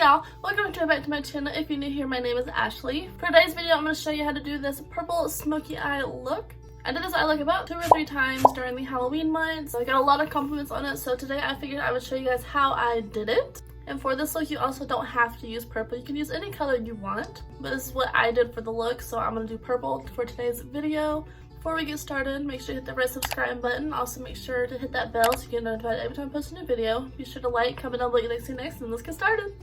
y'all, welcome back to my channel. If you're new here, my name is Ashley. For today's video, I'm going to show you how to do this purple smoky eye look. I did this eye look about 2 or 3 times during the Halloween month, so I got a lot of compliments on it, so today I figured I would show you guys how I did it. And for this look, you also don't have to use purple. You can use any color you want, but this is what I did for the look, so I'm going to do purple for today's video. Before we get started, make sure you hit the red subscribe button. Also make sure to hit that bell so you get notified every time I post a new video. Be sure to like, comment down below what you'd like to see next, and let's get started.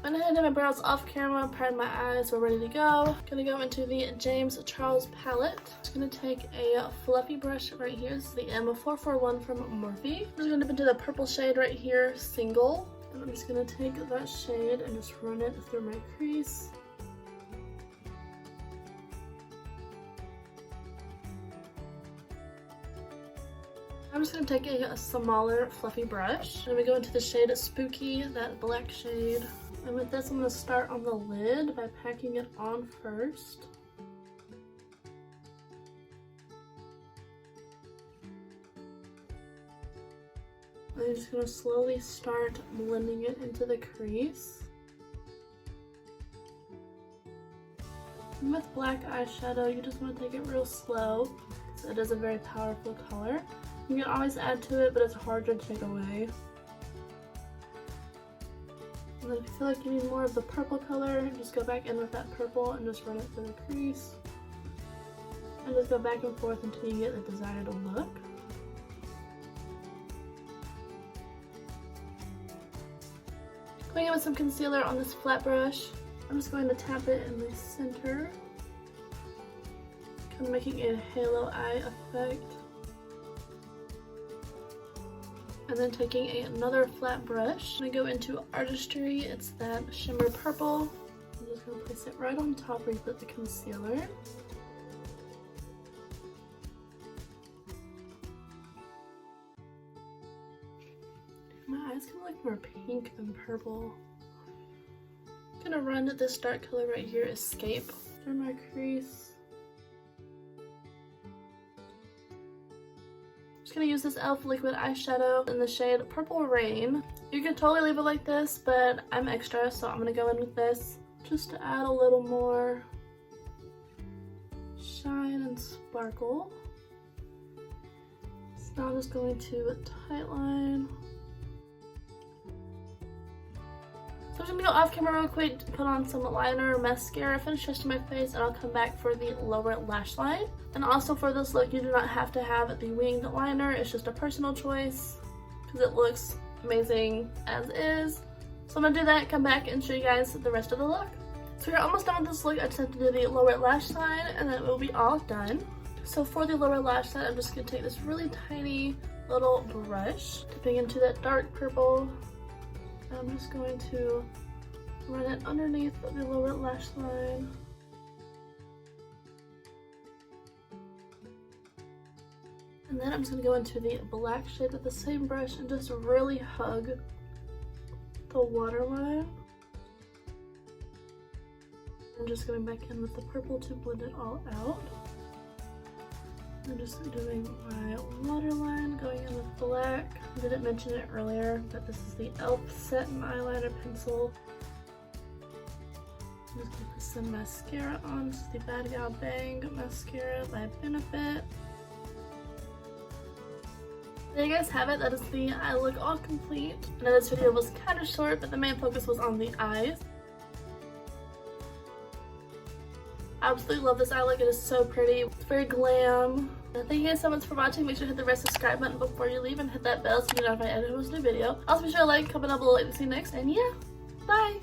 Went ahead and did my brows off camera, primed my eyes, we're ready to go. Gonna go into the James Charles palette. Just gonna take a fluffy brush right here. This is the M441 from Morphe. I'm just gonna dip into the purple shade right here, Single. And I'm just gonna take that shade and just run it through my crease. I'm just gonna take a smaller fluffy brush. And we go into the shade Spooky, that black shade. And with this, I'm gonna start on the lid by packing it on first. I'm just going to slowly start blending it into the crease. And with black eyeshadow, you just want to take it real slow because it is a very powerful color. You can always add to it, but it's harder to take away. And then if you feel like you need more of the purple color, just go back in with that purple and just run it through the crease. And just go back and forth until you get the desired look. Going in with some concealer on this flat brush, I'm just going to tap it in the center, kind of making a halo eye effect. And then taking another flat brush, I'm going to go into Artistry. It's that shimmer purple. I'm just going to place it right on top where you put the concealer. My eyes kind of look more pink than purple. I'm gonna run this dark color right here, Escape, through my crease. I'm just gonna use this e.l.f. liquid eyeshadow in the shade Purple Rain. You can totally leave it like this, but I'm extra, so I'm gonna go in with this just to add a little more shine and sparkle. So now I'm just going to tightline. So I'm just gonna go off camera real quick to put on some liner, mascara, finish touching my face, and I'll come back for the lower lash line. And also for this look, you do not have to have the winged liner. It's just a personal choice because it looks amazing as is. So I'm gonna do that, come back and show you guys the rest of the look. So we're almost done with this look. I just have to do the lower lash line and then it will be all done. So for the lower lash line, I'm just gonna take this really tiny little brush, dipping into that dark purple. I'm just going to run it underneath the lower lash line. And then I'm just going to go into the black shade with the same brush and just really hug the waterline. I'm just going back in with the purple to blend it all out. I'm just doing my waterline, going in with black. I didn't mention it earlier, but this is the e.l.f. Satin Eyeliner Pencil. I'm just going to put some mascara on. This is the Bad Gal Bang Mascara by Benefit. There you guys have it. That is the eye look all complete. I know this video was kind of short, but the main focus was on the eyes. I absolutely love this eye look. It is so pretty. It's very glam. Thank you guys so much for watching. Make sure to hit the red subscribe button before you leave and hit that bell so you get notified every time I post a new video. Also be sure to like, comment down below what you see next, and yeah, bye!